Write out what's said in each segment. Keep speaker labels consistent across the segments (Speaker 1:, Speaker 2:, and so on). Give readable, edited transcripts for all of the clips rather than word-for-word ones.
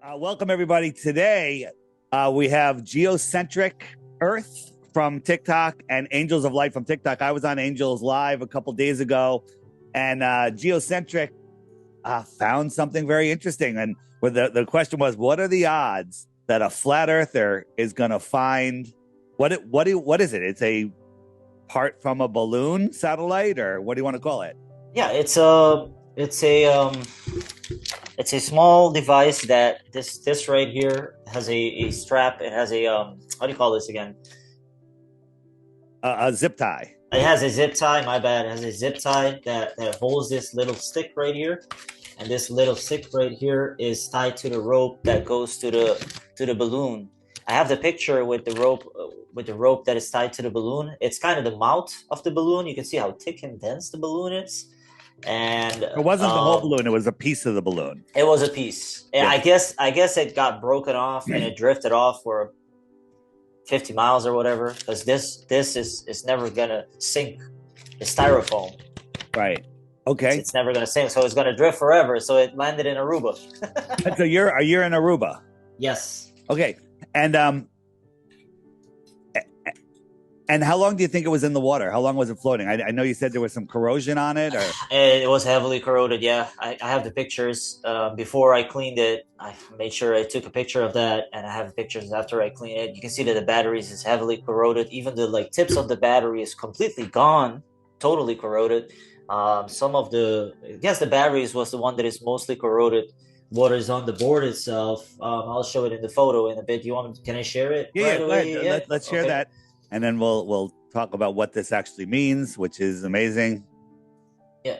Speaker 1: Welcome, everybody. Today, we have Geocentric Earth from TikTok and Angels of Light from TikTok. I was on Angels Live a couple days ago, and Geocentric found something very interesting. And where the question was, what are the odds that a flat earther is going to find what is it? It's a part from a balloon satellite, or what do you want to call it?
Speaker 2: Yeah, it's a small device that this right here has a strap. It has a how do you call this again?
Speaker 1: A zip tie.
Speaker 2: It has a zip tie. My bad. It has a zip tie that holds this little stick right here, and this little stick right here is tied to the rope that goes to the balloon. I have the picture with the rope that is tied to the balloon. It's kind of the mouth of the balloon. You can see how thick and dense the balloon is. And
Speaker 1: it wasn't the whole balloon; it was a piece of the balloon.
Speaker 2: It was a piece. Yeah. I guess it got broken off and it drifted off for 50 miles or whatever. Because this is never gonna sink. It's styrofoam.
Speaker 1: Right. Okay.
Speaker 2: It's never gonna sink, so it's gonna drift forever. So it landed in Aruba.
Speaker 1: So you're in Aruba.
Speaker 2: Yes.
Speaker 1: Okay. And how long do you think it was in the water? How long was it floating? I know you said there was some corrosion on it. Or
Speaker 2: it was heavily corroded. Yeah, I have the pictures. Before I cleaned it, I made sure I took a picture of that, and I have pictures after I cleaned it. You can see that the batteries is heavily corroded. Even the tips of the battery is completely gone, totally corroded. Some of the batteries was the one that is mostly corroded. What is on the board itself? I'll show it in the photo in a bit. Can I share it?
Speaker 1: Yeah, right away? Yeah. Let's share that. And then we'll talk about what this actually means, which is amazing.
Speaker 2: Yeah.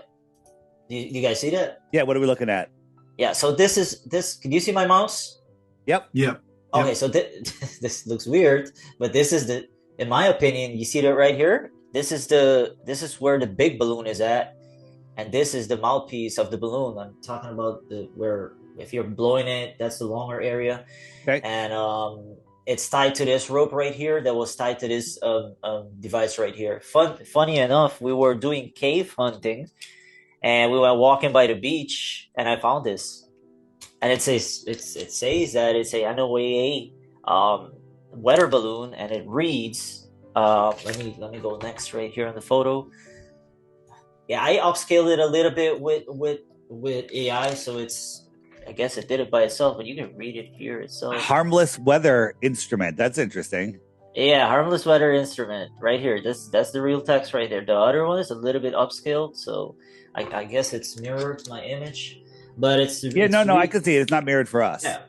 Speaker 2: You guys see that?
Speaker 1: Yeah. What are we looking at?
Speaker 2: Yeah. So this. Can you see my mouse?
Speaker 1: Yep.
Speaker 3: Yep.
Speaker 2: Okay. Yep. So this looks weird, but this is in my opinion, you see that right here? This is where the big balloon is at. And this is the mouthpiece of the balloon. I'm talking about where if you're blowing it, that's the longer area.
Speaker 1: Okay.
Speaker 2: And it's tied to this rope right here that was tied to this device right here. Funny enough, we were doing cave hunting, and we were walking by the beach, and I found this. And it says that it's a NOAA weather balloon, and it reads. Let me go next right here on the photo. Yeah, I upscaled it a little bit with AI, so it's. I guess it did it by itself, but you can read it here itself.
Speaker 1: Harmless weather instrument. That's interesting.
Speaker 2: Yeah, harmless weather instrument right here. That's the real text right there. The other one is a little bit upscaled, so I guess it's mirrored my image, but it's
Speaker 1: no, I can see it. It's not mirrored for us.
Speaker 2: Yeah.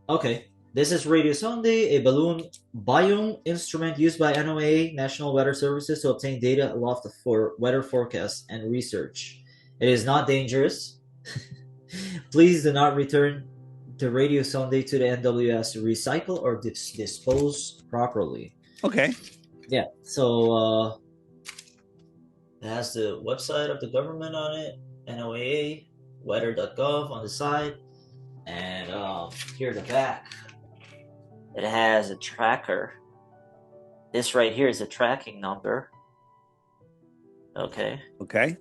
Speaker 2: Okay. This is Radio Sunday, a balloon biome instrument used by NOAA National Weather Services to obtain data aloft for weather forecasts and research. It is not dangerous. Please do not return the Radio Sunday to the NWS to recycle or dispose properly.
Speaker 1: Okay.
Speaker 2: Yeah. So it has the website of the government on it, NOAA, weather.gov on the side, and here at the back, it has a tracker. This right here is a tracking number. Okay.
Speaker 1: Okay.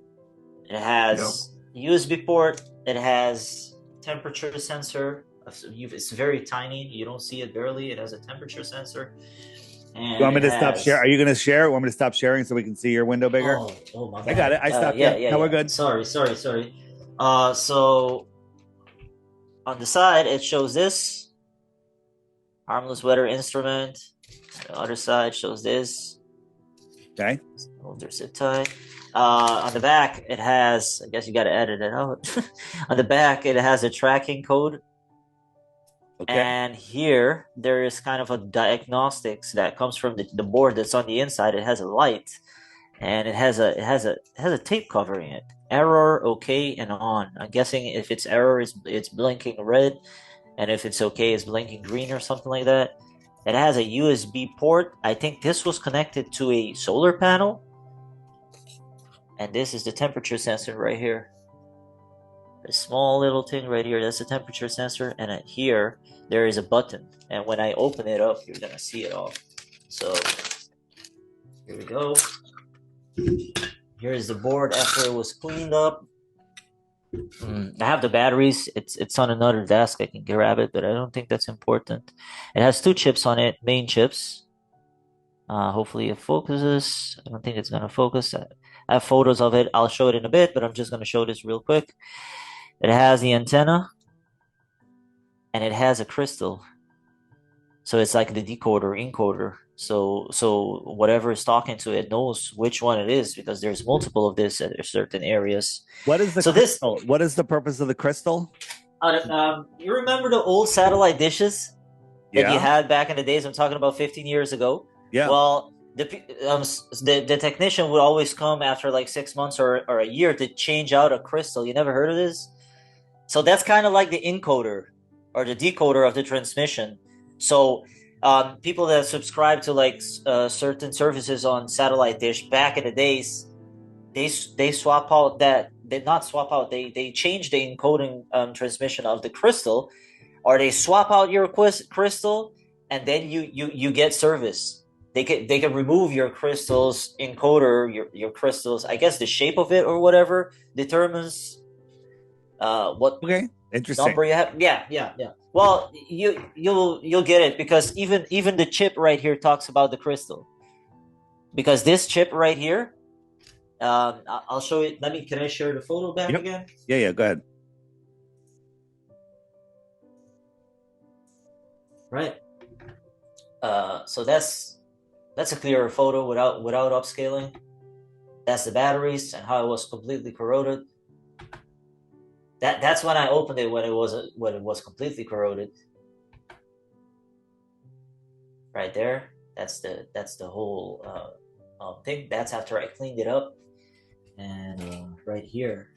Speaker 2: It has USB port. It has temperature sensor. It's very tiny. You don't see it barely. It has a temperature sensor. And
Speaker 1: you want me to stop share? Are you going to share? Want me to stop sharing so we can see your window bigger?
Speaker 2: Oh my bad.
Speaker 1: I got it. I stopped.
Speaker 2: Yeah.
Speaker 1: No, we're good.
Speaker 2: Sorry. So on the side, it shows this harmless weather instrument. The other side shows this.
Speaker 1: Okay.
Speaker 2: Hold their zip tie. On the back, it has. I guess you got to edit it out. On the back, it has a tracking code. Okay. And here there is kind of a diagnostics that comes from the board that's on the inside. It has a light, and it has a tape covering it. Error, okay, and on. I'm guessing if it's error, it's blinking red, and if it's okay, it's blinking green or something like that. It has a USB port. I think this was connected to a solar panel. And this is the temperature sensor right here. A small little thing right here. That's the temperature sensor. And here, there is a button. And when I open it up, you're going to see it all. So, here we go. Here is the board after it was cleaned up. I have the batteries. It's on another desk. I can grab it, but I don't think that's important. It has two chips on it, main chips. Hopefully it focuses. I don't think it's gonna focus. I have photos of it. I'll show it in a bit, but I'm just gonna show this real quick. It has the antenna and it has a crystal. So it's like the decoder, encoder. So whatever is talking to it knows which one it is because there's multiple of this at certain areas.
Speaker 1: What is the
Speaker 2: So this,
Speaker 1: crystal? What is the purpose of the crystal?
Speaker 2: you remember the old satellite dishes that you
Speaker 1: Yeah.
Speaker 2: had back in the days? I'm talking about 15 years ago.
Speaker 1: Yeah.
Speaker 2: Well, the technician would always come after like 6 months or a year to change out a crystal. You never heard of this? So that's kind of like the encoder or the decoder of the transmission. So people that subscribe to like certain services on satellite dish back in the days, they swap out that they not swap out they change the encoding transmission of the crystal, or they swap out your crystal, and then you get service. They can remove your crystals encoder, your crystals. I guess the shape of it or whatever determines what
Speaker 1: Okay. Interesting.
Speaker 2: number you have. Yeah. Well, you'll get it because even the chip right here talks about the crystal. Because this chip right here, I'll show it. Can I share the photo back again?
Speaker 1: Yeah. Go ahead.
Speaker 2: Right. So that's a clearer photo without upscaling. That's the batteries and how it was completely corroded. That's when I opened it when it was completely corroded. Right there. That's the whole thing. That's after I cleaned it up. And right here,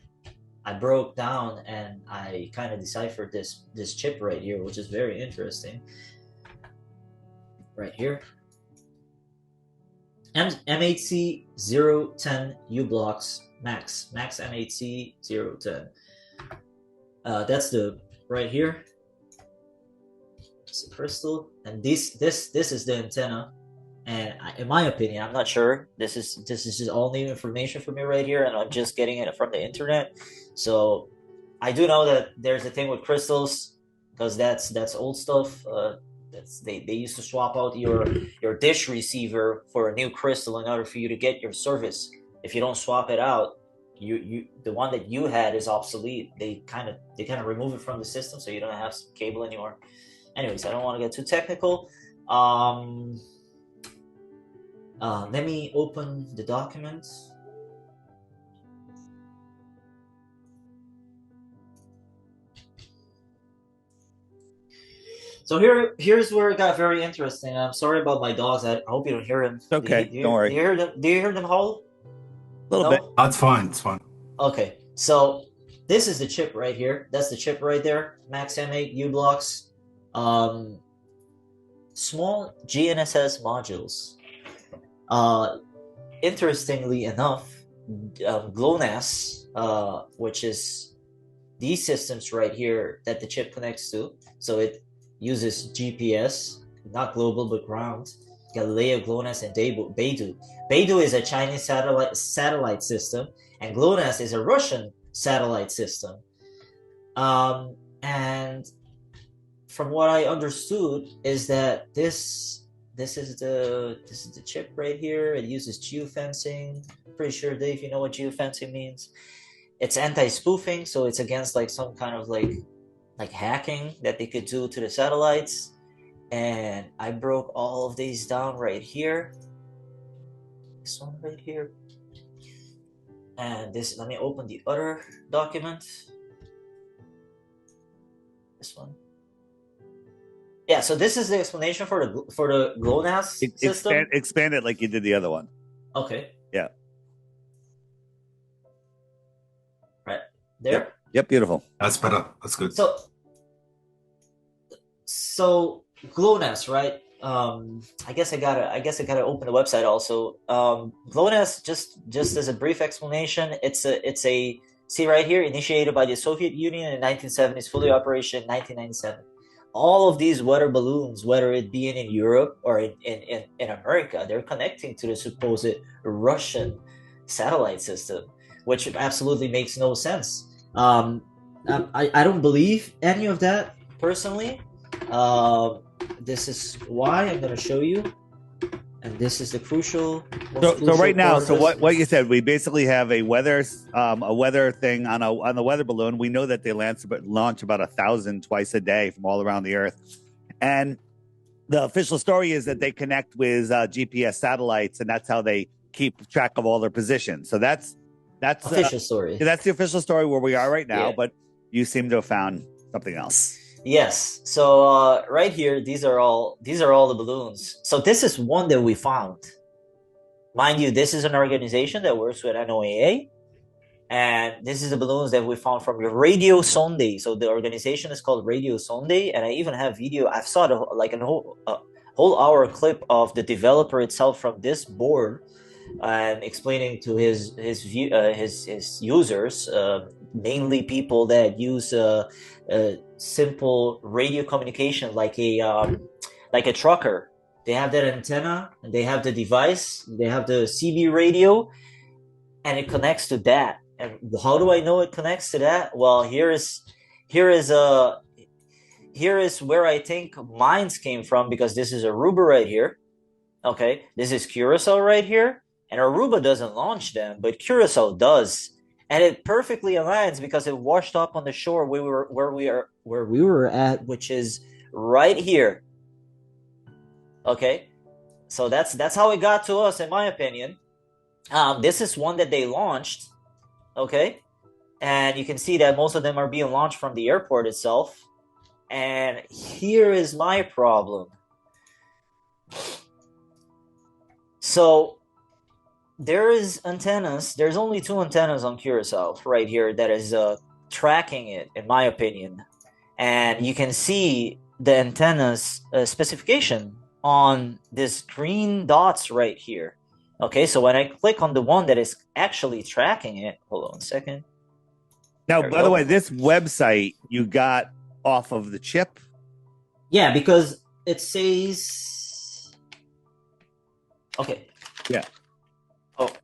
Speaker 2: I broke down and I kind of deciphered this chip right here, which is very interesting. Right here. M8C 010 U blocks max M8C 010. That's the right here. It's a crystal, and this is the antenna. And in my opinion, I'm not sure. This is just all new information for me right here, and I'm just getting it from the internet. So I do know that there's a thing with crystals because that's old stuff. They used to swap out your dish receiver for a new crystal in order for you to get your service. If you don't swap it out, you the one that you had is obsolete. They kind of remove it from the system, so you don't have cable anymore. Anyways, I don't want to get too technical. Let me open the documents. So here's where it got very interesting. I'm sorry about my dogs. I hope you don't hear them.
Speaker 1: It's okay. Don't worry.
Speaker 2: Do you hear them? Do you hear them howl?
Speaker 1: A little bit.
Speaker 3: That's fine. It's fine.
Speaker 2: Okay. So this is the chip right here. That's the chip right there. Max M8 U blocks. Small GNSS modules. Interestingly enough, GLONASS, which is these systems right here that the chip connects to, so it uses GPS, not global but ground, Galileo, GLONASS, and Beidou. Beidou is a Chinese satellite system, and GLONASS is a Russian satellite system. And from what I understood is that this is the chip right here. It uses geofencing. Pretty sure, Dave, you know what geofencing means. It's anti-spoofing, so it's against like some kind of like hacking that they could do to the satellites. And I broke all of these down right here. This one right here. And this, let me open the other document. This one. Yeah, so this is the explanation for the GLONASS system.
Speaker 1: Expand it like you did the other one.
Speaker 2: Okay.
Speaker 1: Yeah.
Speaker 2: Right there.
Speaker 1: Yep. Beautiful.
Speaker 3: That's better. That's good.
Speaker 2: So GLONASS, right? I guess I gotta open the website also. GLONASS, just as a brief explanation, it's a see right here, initiated by the Soviet Union in the 1970s, fully operational in 1997. All of these weather balloons, whether it be in Europe or in America, they're connecting to the supposed Russian satellite system, which absolutely makes no sense. I don't believe any of that personally. This is why I'm going to show you, and this is the crucial.
Speaker 1: So right now, so what you said, we basically have a weather thing on the weather balloon. We know that they launch about 1,000 twice a day from all around the Earth, and the official story is that they connect with GPS satellites, and that's how they keep track of all their positions. So that's
Speaker 2: official story.
Speaker 1: That's the official story where we are right now.
Speaker 2: Yeah.
Speaker 1: But you seem to have found something else.
Speaker 2: Yes. So right here, these are all the balloons. So this is one that we found. Mind you, this is an organization that works with NOAA, and this is the balloons that we found from Radio Sonde. So the organization is called Radio Sonde, and I even have video. I've saw like a whole hour clip of the developer itself from this board, and explaining to his users, mainly people that use simple radio communication, like a trucker. They have that antenna, and they have the device, they have the CB radio, and it connects to that. And how do I know it connects to that? Well, here is where I think mines came from, because this is Aruba right here. Okay, this is Curacao right here, and Aruba doesn't launch them, but Curacao does. And it perfectly aligns because it washed up on the shore where we were at, which is right here. Okay, so that's how it got to us, in my opinion. This is one that they launched. Okay, and you can see that most of them are being launched from the airport itself. And here is my problem. So there's only 2 antennas on Curacao right here that is tracking it, in my opinion. And you can see the antenna's specification on this green dots right here. Okay, so when I click on the one that is actually tracking it, hold on a second.
Speaker 1: Now, by the way, this website you got off of the chip?
Speaker 2: Yeah, because it says... Okay.
Speaker 1: Yeah.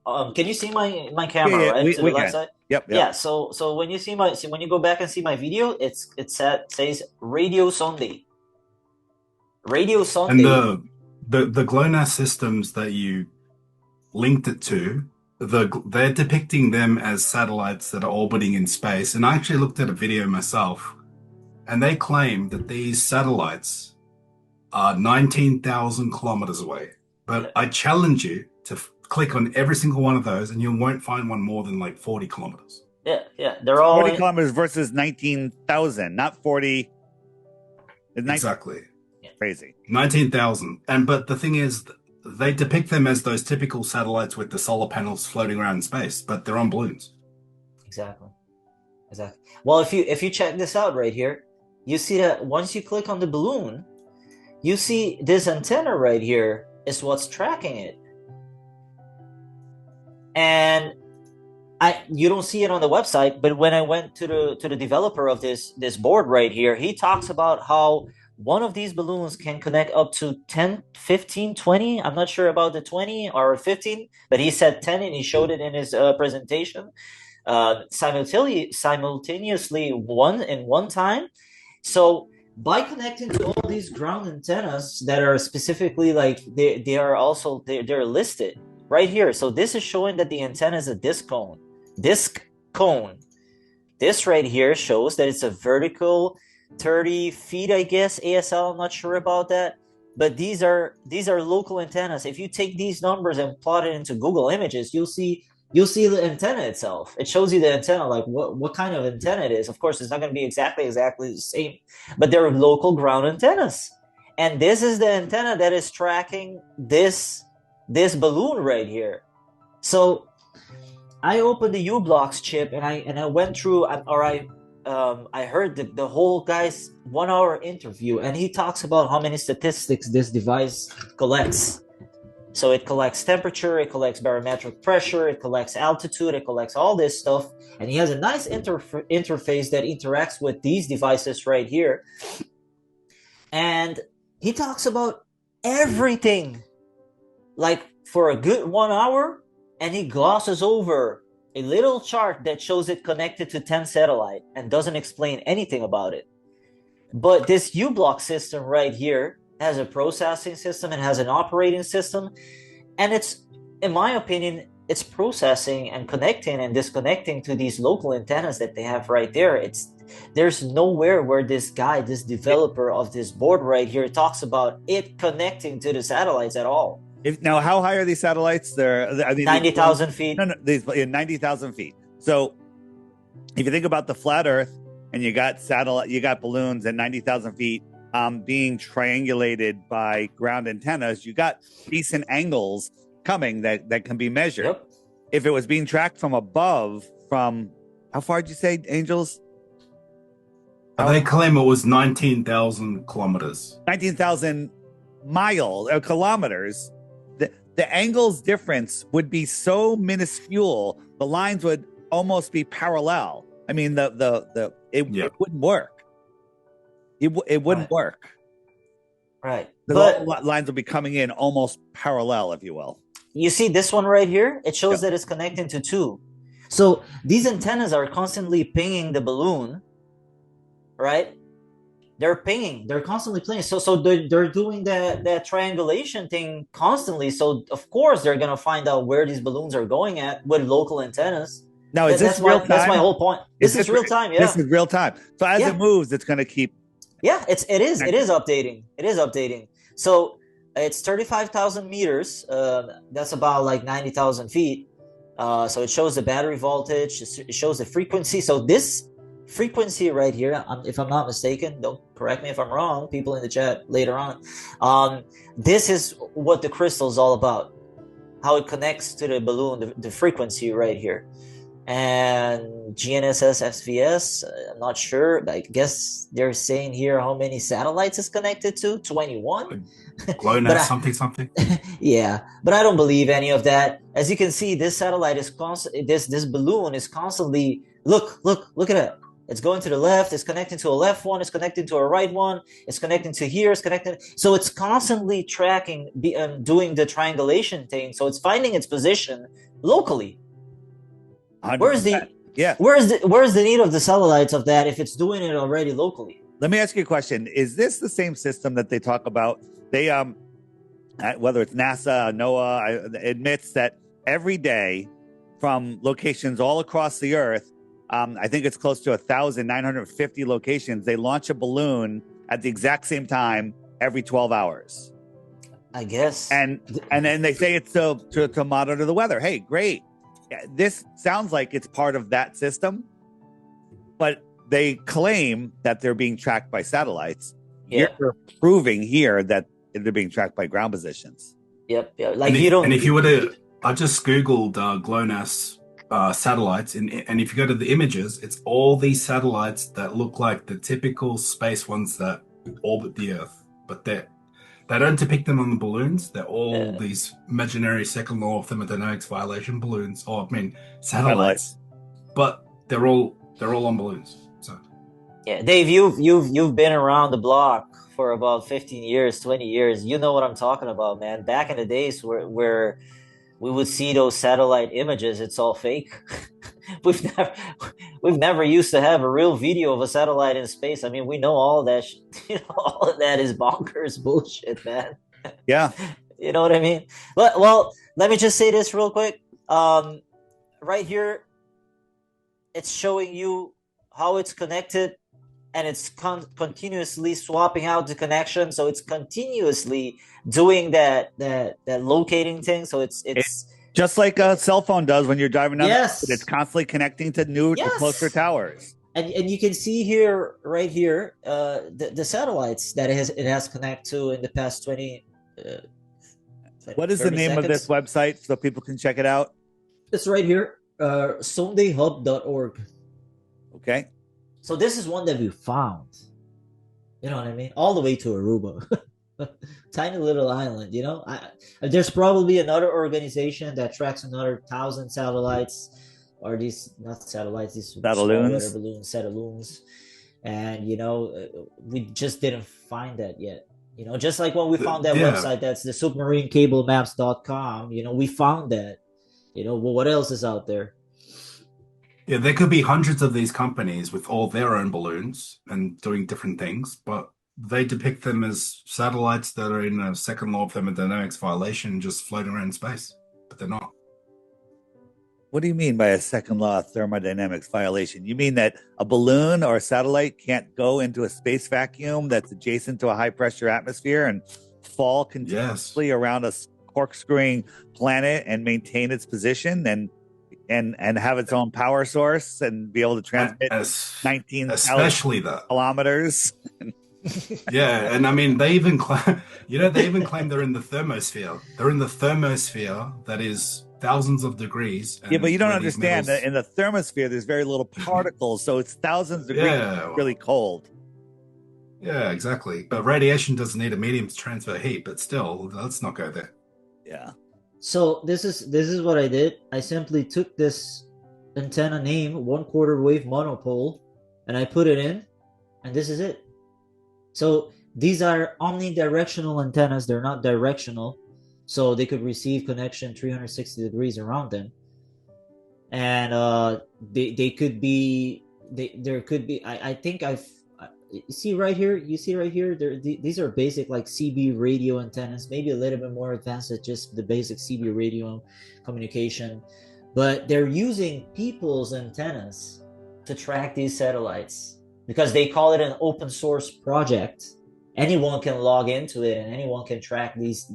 Speaker 2: Oh, can you see my camera,
Speaker 1: yeah,
Speaker 2: right?
Speaker 1: To the left
Speaker 2: side?
Speaker 1: Yep.
Speaker 2: Yeah, so when you see when you go back and see my video, it says Radio Sonde. Radio Sonde.
Speaker 3: And the GLONASS systems that you linked it to, they're depicting them as satellites that are orbiting in space. And I actually looked at a video myself, and they claim that these satellites are 19,000 kilometers away. But I challenge you to click on every single one of those, and you won't find one more than like 40 kilometers.
Speaker 2: Yeah, they're all
Speaker 1: 40 kilometers versus 19,000, not 40.
Speaker 3: Exactly.
Speaker 1: Crazy.
Speaker 3: 19,000. But the thing is, they depict them as those typical satellites with the solar panels floating around in space, but they're on balloons.
Speaker 2: Exactly. Well, if you check this out right here, you see that once you click on the balloon, you see this antenna right here is what's tracking it. And you don't see it on the website, but when I went to the developer of this board right here, he talks about how one of these balloons can connect up to 10, 15, 20. I'm not sure about the 20 or 15, but he said 10, and he showed it in his presentation simultaneously one time. So by connecting to all these ground antennas that are specifically like they're listed right here. So this is showing that the antenna is a disc cone. This right here shows that it's a vertical 30 feet, I guess, ASL. I'm not sure about that, but these are local antennas. If you take these numbers and plot it into Google Images, you'll see the antenna itself. It shows you the antenna, like what kind of antenna it is. Of course, it's not going to be exactly the same, but they're local ground antennas. And this is the antenna that is tracking this balloon right here. So I opened the U-Blocks chip, and I went through, I heard the whole guy's 1 hour interview, and he talks about how many statistics this device collects. So it collects temperature, it collects barometric pressure, it collects altitude, it collects all this stuff. And he has a nice interface that interacts with these devices right here. And he talks about everything, like for a good 1 hour, and he glosses over a little chart that shows it connected to 10 satellite and doesn't explain anything about it. But this U-block system right here has a processing system, it has an operating system, and it's, in my opinion, it's processing and connecting and disconnecting to these local antennas that they have right there. There's nowhere where this guy, this developer of this board right here, talks about it connecting to the satellites at all.
Speaker 1: Now, how high are these satellites? They're
Speaker 2: 90,000 feet.
Speaker 1: No, these 90,000 feet. So, if you think about the flat Earth, and you got balloons at 90,000 feet, being triangulated by ground antennas, you got decent angles coming that can be measured.
Speaker 2: Yep.
Speaker 1: If it was being tracked from above, from how far did you say, Angels?
Speaker 3: They claim it was 19,000 kilometers.
Speaker 1: 19,000 miles or kilometers. The angles difference would be so minuscule. The lines would almost be parallel. I mean, it wouldn't work. It wouldn't work.
Speaker 2: Right.
Speaker 1: But all lines will be coming in almost parallel, if you will.
Speaker 2: You see this one right here? It shows that it's connecting to two. So these antennas are constantly pinging the balloon, right? They're pinging. They're constantly pinging. So they're doing that triangulation thing constantly. So of course they're gonna find out where these balloons are going at with local antennas.
Speaker 1: Now, is this real time?
Speaker 2: That's my whole point. This is real time. Yeah,
Speaker 1: this is real time. So as it moves, it's gonna keep.
Speaker 2: Yeah, it is updating. It is updating. So it's 35,000 meters. That's about like 90,000 feet. So it shows the battery voltage. It shows the frequency. So this frequency right here, if I'm not mistaken, don't correct me if I'm wrong, people in the chat later on. This is what the crystal is all about. How it connects to the balloon, the frequency right here. And GNSS SVS, I'm not sure. I guess they're saying here how many satellites it's connected to. 21.
Speaker 3: GLONASS something.
Speaker 2: Yeah, but I don't believe any of that. As you can see, this satellite is this balloon is constantly look at it. It's going to the left. It's connecting to a left one. It's connecting to a right one. It's connecting to here. It's connecting. So it's constantly tracking, doing the triangulation thing. So it's finding its position locally.
Speaker 1: 100%.
Speaker 2: Where's the need of the satellites of that if it's doing it already locally?
Speaker 1: Let me ask you a question. Is this the same system that they talk about? They whether it's NASA, NOAA, admits that every day from locations all across the Earth, I think it's close to 1,950 locations, they launch a balloon at the exact same time every 12 hours.
Speaker 2: I guess.
Speaker 1: And then they say it's to monitor the weather. Hey, great. This sounds like it's part of that system, but they claim that they're being tracked by satellites.
Speaker 2: Yeah.
Speaker 1: You're proving here that they're being tracked by ground positions.
Speaker 2: Yep. Yeah.
Speaker 3: Like and if you were to, I just Googled GLONASS satellites, and if you go to the images, it's all these satellites that look like the typical space ones that orbit the Earth, but they don't depict them on the balloons. They're all these imaginary second law of thermodynamics violation balloons, satellites. But they're all on balloons. So
Speaker 2: yeah, Dave, you've been around the block for about 15 years, 20 years. You know what I'm talking about, man. Back in the days where we would see those satellite images, it's all fake. We've never used to have a real video of a satellite in space. I mean, we know all that. All of that is bonkers bullshit, man.
Speaker 1: Yeah,
Speaker 2: you know what I mean. Well, let me just say this real quick. Right here, it's showing you how it's connected, and it's continuously swapping out the connection. So it's continuously doing that locating thing. So it's
Speaker 1: just like a cell phone does when you're driving down.
Speaker 2: Yes.
Speaker 1: It's constantly connecting to to closer towers.
Speaker 2: And you can see here, right here, the satellites that it has connected to in the past 20.
Speaker 1: What is the name of this website so people can check it out?
Speaker 2: It's right here, sondayhub.org.
Speaker 1: Okay.
Speaker 2: So this is one that we found. You know what I mean? All the way to Aruba. Tiny little island, you know. There's probably another organization that tracks another 1,000 satellites, or these not satellites, these satelloons, and you know, we just didn't find that yet. You know, just like when we found that website, that's the submarinecable maps.com. You know, we found that. You know, well, what else is out there?
Speaker 3: Yeah, there could be hundreds of these companies with all their own balloons and doing different things, but they depict them as satellites that are in a second law of thermodynamics violation, just floating around in space. But they're not.
Speaker 1: What do you mean by a second law of thermodynamics violation? You mean that a balloon or a satellite can't go into a space vacuum that's adjacent to a high pressure atmosphere and fall continuously around a corkscrewing planet and maintain its position and have its own power source and be able to transmit 19,000 kilometers?
Speaker 3: Yeah, and I mean they even claim, they even claim they're in the thermosphere. They're in the thermosphere that is thousands of degrees.
Speaker 1: Yeah, but you don't understand that in the thermosphere there's very little particles, so it's thousands of degrees. Yeah, really cold.
Speaker 3: Yeah, exactly. But radiation doesn't need a medium to transfer heat, but still, let's not go there.
Speaker 1: Yeah.
Speaker 4: So this is what I did. I simply took this antenna name, 1/4 wave monopole, and I put it in, and this is it. So these are omnidirectional antennas. They're not directional, so they could receive connection 360 degrees around them. And they could be there could be I think you see right here, these are basic like CB radio antennas, maybe a little bit more advanced than just the basic CB radio communication, but they're using people's antennas to track these satellites because they call it an open source project. Anyone can log into it and anyone can track these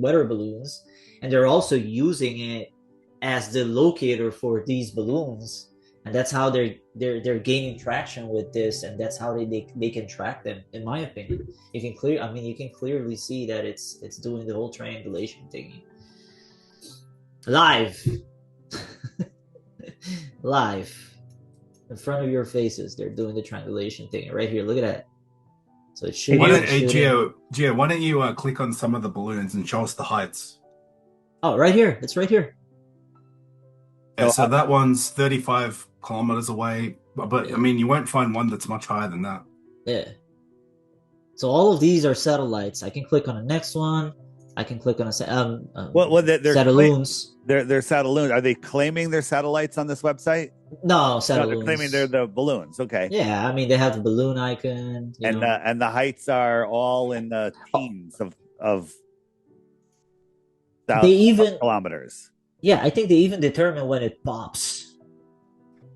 Speaker 4: weather balloons, and they're also using it as the locator for these balloons. And that's how they're gaining traction with this, and that's how they can track them. In my opinion, you can clearly see that it's doing the whole triangulation thingy live, live in front of your faces. They're doing the triangulation thing right here. Look at that. So it should.
Speaker 3: Gio, why don't you click on some of the balloons and show us the heights?
Speaker 4: Oh, right here. It's right here.
Speaker 3: Yeah, so that one's 35 kilometers away, but I mean, you won't find one that's much higher than that.
Speaker 4: Yeah. So all of these are satellites. I can click on the next one. I can click on a
Speaker 1: they're
Speaker 4: satelloons.
Speaker 1: They're satelloons. Are they claiming they're satellites on this website?
Speaker 4: No, satelloons. No,
Speaker 1: they're claiming they're the balloons. Okay.
Speaker 4: Yeah, I mean they have the balloon icon,
Speaker 1: and the heights are all in the teens of kilometers.
Speaker 4: Yeah, I think they even determine when it pops.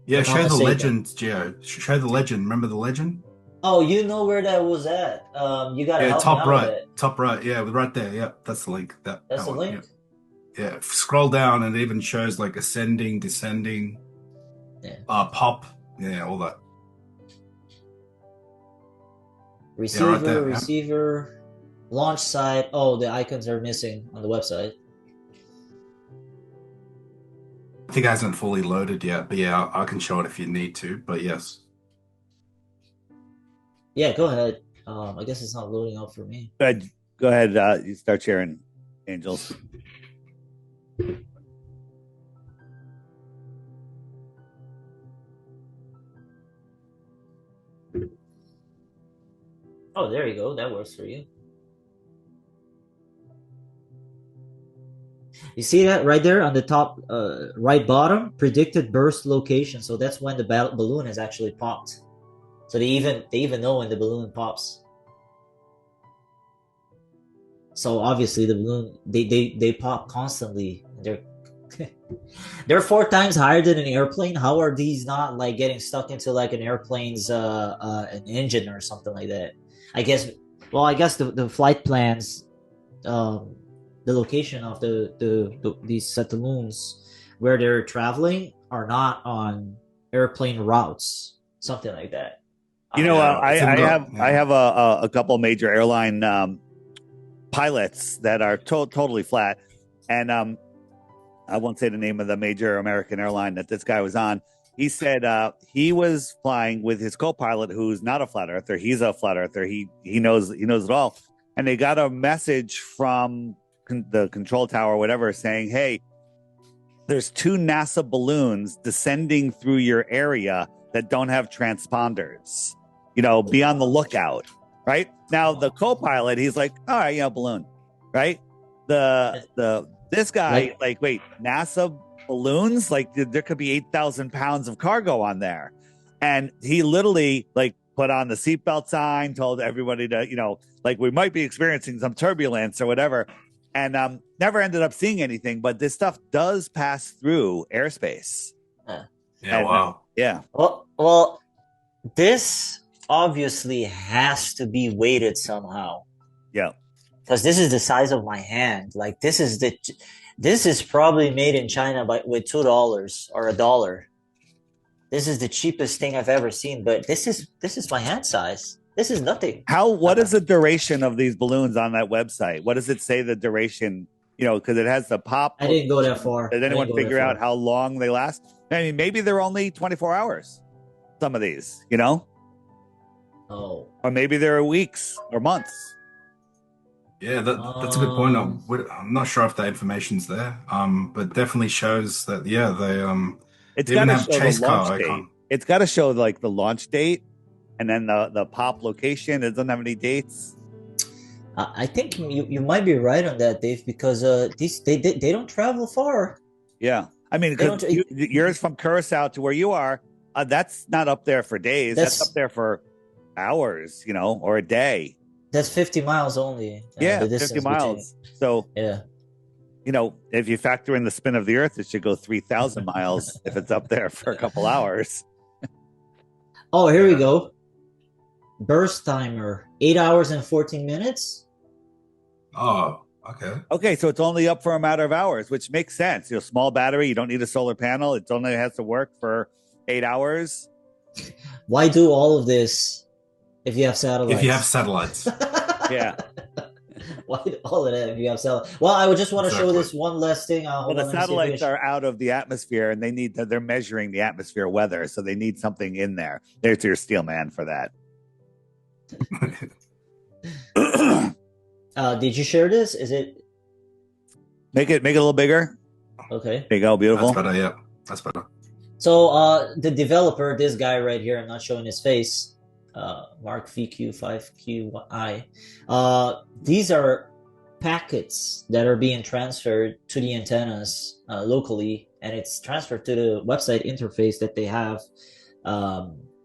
Speaker 3: Yeah, show the legend, Gio. Show the legend. Remember the legend?
Speaker 4: Oh, you know where that was at. You got to help
Speaker 3: top
Speaker 4: me out
Speaker 3: right.
Speaker 4: with it.
Speaker 3: Top right. Yeah, right there. Yeah, that's the link. That's
Speaker 4: the link?
Speaker 3: Yeah. Scroll down and it even shows like ascending, descending, pop. Yeah, all that.
Speaker 4: Receiver, right there, receiver, launch site. Oh, the icons are missing on the website.
Speaker 3: I think it hasn't fully loaded yet, but yeah, I can show it if you need to, but yes.
Speaker 4: Yeah, go ahead. I guess it's not loading up for me.
Speaker 1: Go ahead. You start sharing, Angels.
Speaker 4: Oh, there you go. That works for you. You see that right there on the top right bottom? Predicted burst location. So that's when the balloon has actually popped. So they even know when the balloon pops. So obviously the balloon they pop constantly. They're 4 times higher than an airplane. How are these not like getting stuck into like an airplane's an engine or something like that? I guess the flight plans, the location of these satelloons where they're traveling are not on airplane routes, something like that.
Speaker 1: I have a couple major airline pilots that are totally flat, and I won't say the name of the major American airline that this guy was on. He said he was flying with his co-pilot, who's not a flat earther. He's a flat earther. He knows it all, and they got a message from the control tower or whatever saying, hey, there's 2 NASA balloons descending through your area that don't have transponders. Be on the lookout. Right now, the co-pilot, he's like, all right, balloon. Right. This guy, wait, NASA balloons. Like there could be 8,000 pounds of cargo on there. And he literally like put on the seatbelt sign, told everybody to, like we might be experiencing some turbulence or whatever. And never ended up seeing anything. But this stuff does pass through airspace.
Speaker 3: Wow.
Speaker 1: Yeah.
Speaker 2: Well, this obviously has to be weighted somehow.
Speaker 1: Yeah.
Speaker 2: Because this is the size of my hand. Like this is probably made in China with $2 or $1. This is the cheapest thing I've ever seen. But this is my hand size. This is nothing.
Speaker 1: What is the duration of these balloons on that website? What does it say the duration? Because it has the pop.
Speaker 4: I didn't go that far.
Speaker 1: Did anyone figure out how long they last? I mean, maybe they're only 24 hours. Some of these,
Speaker 4: Oh.
Speaker 1: or maybe they're weeks or months.
Speaker 3: Yeah, that's a good point. I'm not sure if that information's there, but definitely shows that. Yeah,
Speaker 1: It's
Speaker 3: they even
Speaker 1: got to
Speaker 3: have
Speaker 1: show
Speaker 3: chase
Speaker 1: the
Speaker 3: car
Speaker 1: launch date.
Speaker 3: icon.
Speaker 1: It's got to show like the launch date, and then the pop location. It doesn't have any dates.
Speaker 4: I think you might be right on that, Dave, because they don't travel far.
Speaker 1: Yeah, I mean, because yours from Curacao to where you are, that's not up there for days. That's up there for hours, or a day.
Speaker 4: That's 50 miles only.
Speaker 1: Yeah, 50 miles. So
Speaker 4: yeah,
Speaker 1: if you factor in the spin of the Earth, it should go 3,000 miles if it's up there for a couple hours.
Speaker 4: Oh, here we go. Burst timer, 8 hours and 14 minutes.
Speaker 3: Oh, okay.
Speaker 1: Okay, so it's only up for a matter of hours, which makes sense. Small battery, you don't need a solar panel. It only has to work for 8 hours.
Speaker 4: Why do all of this if you have satellites?
Speaker 1: Yeah.
Speaker 4: Why do all of that if you have satellites? Well, I would just want to show this one last thing.
Speaker 1: Well, the satellites are out of the atmosphere, and they're measuring the atmosphere weather, so they need something in there. There's your steel man for that.
Speaker 4: Did you share this? Is it?
Speaker 1: Make it a little bigger.
Speaker 4: Okay.
Speaker 1: There you go. Beautiful.
Speaker 3: That's better. Yeah, that's better.
Speaker 4: So the developer, this guy right here, I'm not showing his face, Mark VQ5QI. These are packets that are being transferred to the antennas locally, and it's transferred to the website interface that they have.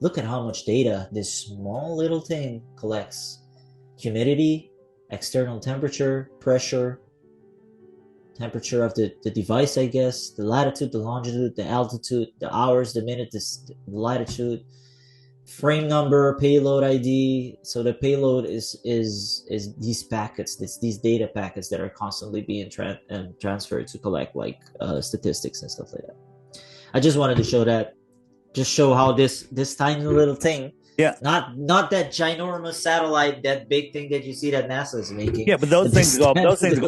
Speaker 4: Look at how much data this small little thing collects. Humidity, external temperature, pressure, temperature of the device, I guess, the latitude, the longitude, the altitude, the hours, the minute, the latitude, frame number, payload ID. So the payload is these packets, these data packets that are constantly being transferred to collect like statistics and stuff like that. I just wanted to show that. Just show how this tiny little thing, not that ginormous satellite, that big thing that you see that NASA is making.
Speaker 1: Yeah, but those things go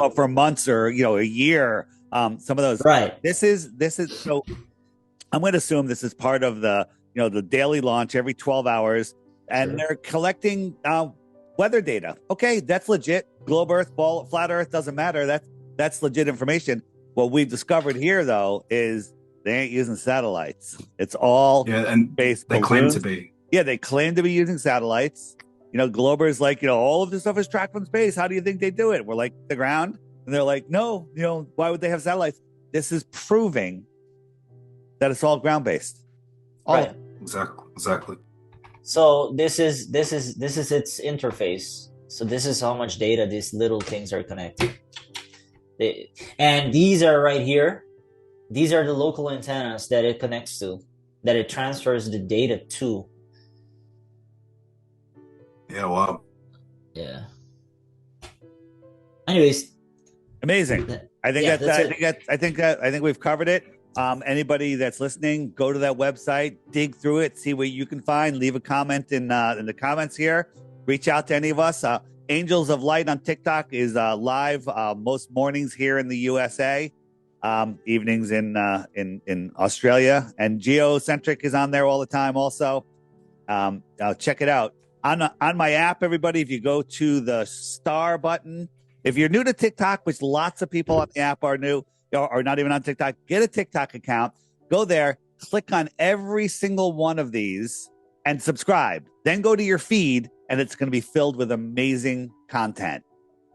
Speaker 1: up for months or a year. Some of those.
Speaker 4: Right.
Speaker 1: This is so. I'm going to assume this is part of the the daily launch every 12 hours, and they're collecting weather data. Okay, that's legit. Globe Earth, flat Earth, doesn't matter. That's legit information. What we've discovered here, though, is they ain't using satellites. It's all
Speaker 3: and
Speaker 1: based.
Speaker 3: They claim to be.
Speaker 1: Yeah, they claim to be using satellites. Glober's like, all of this stuff is tracked from space. How do you think they do it? We're like, the ground. And they're like, no, why would they have satellites? This is proving that it's all ground-based.
Speaker 2: Right.
Speaker 3: Exactly.
Speaker 2: So this is its interface. So this is how much data these little things are connected. And these are right here. These are the local antennas that it connects to, that it transfers the data to.
Speaker 3: Yeah, wow.
Speaker 4: Yeah. Anyways,
Speaker 1: amazing. I think we've covered it. Anybody that's listening, go to that website, dig through it, see what you can find. Leave a comment in the comments here. Reach out to any of us. Angels of Light on TikTok is live most mornings here in the USA. Evenings in Australia, and Geocentric is on there all the time also. Check it out on my app, everybody. If you go to the star button, if you're new to TikTok, which lots of people on the app are new or not even on TikTok, get a TikTok account, go there, click on every single one of these and subscribe, then go to your feed, and it's going to be filled with amazing content.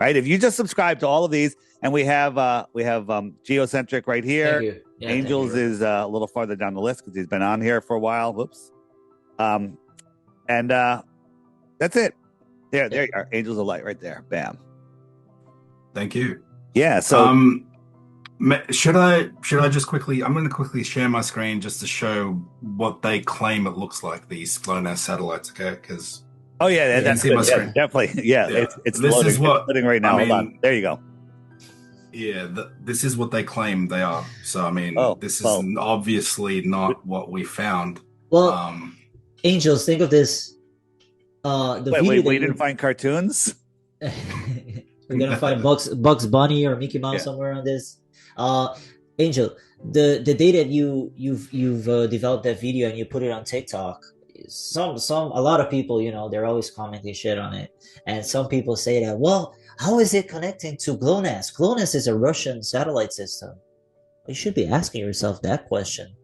Speaker 1: Right? If you just subscribe to all of these, and we have Geocentric right here.
Speaker 4: Yeah,
Speaker 1: Angels
Speaker 4: thank you.
Speaker 1: is a little farther down the list because he's been on here for a while. Whoops. And that's it. There you are. Angels of Light right there. Bam.
Speaker 3: Thank you.
Speaker 1: Yeah. So
Speaker 3: should I just quickly? I'm going to quickly share my screen just to show what they claim it looks like, these GLONASS satellites. Okay, because
Speaker 1: that's
Speaker 3: see my
Speaker 1: good. Yeah,
Speaker 3: screen.
Speaker 1: definitely. Yeah,
Speaker 3: Yeah.
Speaker 1: it's
Speaker 3: This
Speaker 1: loading.
Speaker 3: is what-
Speaker 1: It's loading right now.
Speaker 3: I
Speaker 1: Hold on.
Speaker 3: mean-
Speaker 1: There you go.
Speaker 3: Yeah, this is what they claim they are. So I mean, this is
Speaker 1: well.
Speaker 3: obviously not what we found.
Speaker 4: Well, Angels, think of this.
Speaker 1: Wait, we didn't find cartoons?
Speaker 4: We're gonna find Bugs Bunny or Mickey Mouse somewhere on this. Angel, the day that you've developed that video and you put it on TikTok, a lot of people, they're always commenting shit on it, and some people say that, well, how is it connecting to GLONASS? GLONASS is a Russian satellite system. You should be asking yourself that question.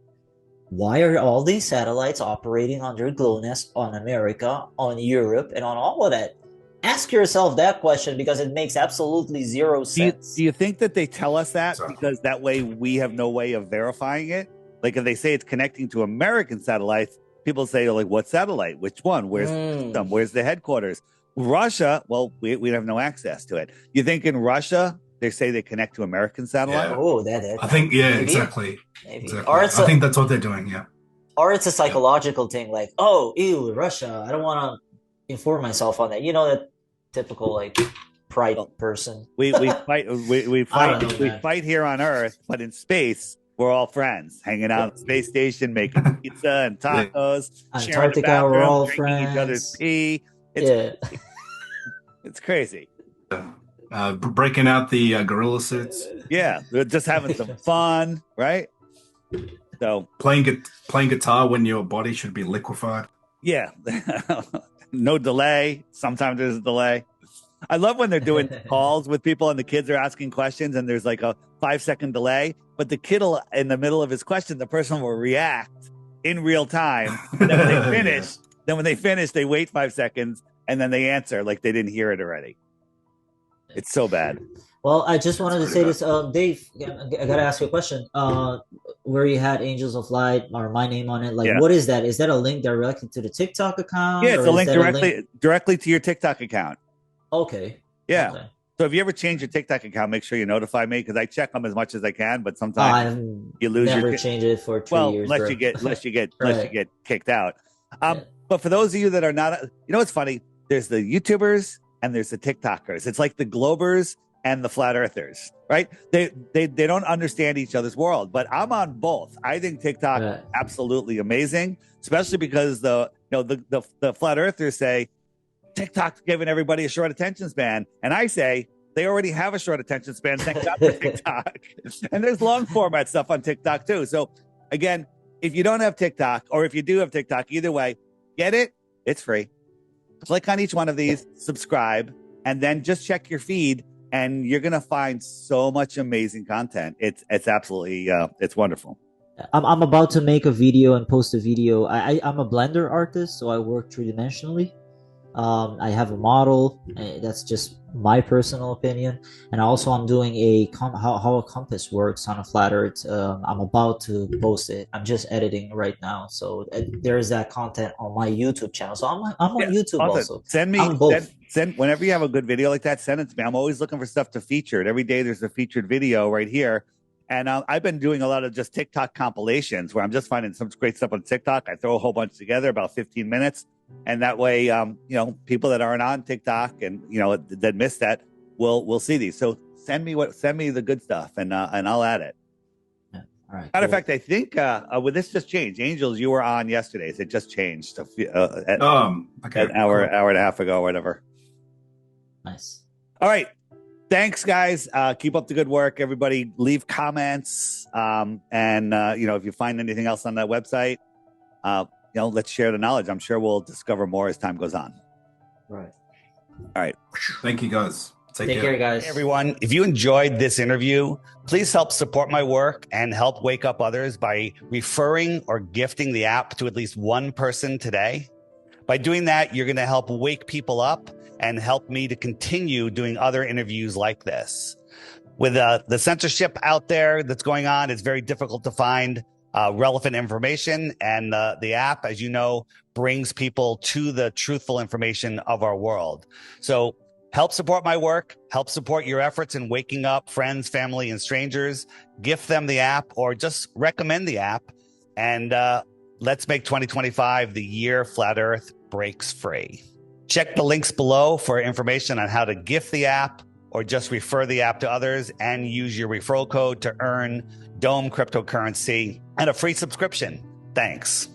Speaker 4: Why are all these satellites operating under GLONASS on America, on Europe, and on all of that? Ask yourself that question, because it makes absolutely zero sense.
Speaker 1: Do you think that they tell us that because that way we have no way of verifying it? Like if they say it's connecting to American satellites, people say, like, what satellite? Which one? Where's them? Where's the headquarters? Russia, well, we have no access to it. You think in Russia they say they connect to American satellites?
Speaker 3: Yeah.
Speaker 4: Oh,
Speaker 3: I think
Speaker 4: maybe.
Speaker 3: exactly.
Speaker 4: Maybe.
Speaker 3: Exactly.
Speaker 4: Or
Speaker 3: I think that's what they're doing. Yeah.
Speaker 4: Or it's a psychological thing, like, oh, ew, Russia. I don't want to inform myself on that. That typical like pride person.
Speaker 1: We fight here on Earth, but in space we're all friends, hanging out at the space station, making pizza and tacos, sharing the
Speaker 4: Antarctica, we're all
Speaker 1: drinking
Speaker 4: friends.
Speaker 1: each other's pee. It's crazy.
Speaker 3: Breaking out the gorilla suits.
Speaker 1: Yeah, we're just having some fun, right? So
Speaker 3: playing guitar when your body should be liquefied.
Speaker 1: Yeah, no delay. Sometimes there's a delay. I love when they're doing calls with people and the kids are asking questions and there's like a 5-second delay, but the kid will, in the middle of his question, the person will react in real time. And then when they finish, they wait 5 seconds and then they answer like they didn't hear it already. It's so bad.
Speaker 4: Well, I just wanted to say this, Dave. I gotta ask you a question. Where you had Angels of Light or my name on it, what is that? Is that a link directly to the TikTok account?
Speaker 1: Yeah, it's a link directly to your TikTok account.
Speaker 4: Okay.
Speaker 1: Yeah.
Speaker 4: Okay.
Speaker 1: So if you ever change your TikTok account, make sure you notify me because I check them as much as I can. But sometimes you lose
Speaker 4: never change it for 2 years.
Speaker 1: Unless you get kicked out. But for those of you that are not, what's funny? There's the YouTubers and there's the TikTokers. It's like the Globers and the Flat Earthers, right? They don't understand each other's world. But I'm on both. I think TikTok is absolutely amazing, especially because the Flat Earthers say TikTok's giving everybody a short attention span. And I say they already have a short attention span. Thank God for TikTok. And there's long format stuff on TikTok too. So again, if you don't have TikTok or if you do have TikTok, either way, get it. It's free. Click on each one of these, subscribe, and then just check your feed and you're going to find so much amazing content. It's absolutely, it's wonderful.
Speaker 4: I'm about to make a video and post a video. I'm a Blender artist, so I work 3-dimensionally. I have a model. That's just my personal opinion. And also I'm doing how a compass works on a flat earth. I'm about to post it. I'm just editing right now. So there is that content on my YouTube channel. So I'm on YouTube also.
Speaker 1: Send whenever you have a good video like that, send it to me. I'm always looking for stuff to feature. And every day there's a featured video right here. And I've been doing a lot of just TikTok compilations where I'm just finding some great stuff on TikTok. I throw a whole bunch together, about 15 minutes. And that way, people that aren't on TikTok and, that miss that will see these. So send me the good stuff and I'll add it.
Speaker 4: Yeah. All right.
Speaker 1: Matter of fact, I think this just changed. Angels, you were on yesterday. So it just changed an hour and a half ago or whatever.
Speaker 4: Nice.
Speaker 1: All right. Thanks, guys. Keep up the good work, everybody. Leave comments. If you find anything else on that website, let's share the knowledge. I'm sure we'll discover more as time goes on.
Speaker 4: Right.
Speaker 1: All right.
Speaker 3: Thank you, guys.
Speaker 4: Take care, guys.
Speaker 1: Hey, everyone. If you enjoyed this interview, please help support my work and help wake up others by referring or gifting the app to at least one person today. By doing that, you're going to help wake people up and help me to continue doing other interviews like this. With the censorship out there that's going on, it's very difficult to find relevant information. And the app, as you know, brings people to the truthful information of our world. So help support my work, help support your efforts in waking up friends, family, and strangers. Gift them the app or just recommend the app. And let's make 2025 the year Flat Earth breaks free. Check the links below for information on how to gift the app or just refer the app to others, and use your referral code to earn Dome cryptocurrency and a free subscription. Thanks.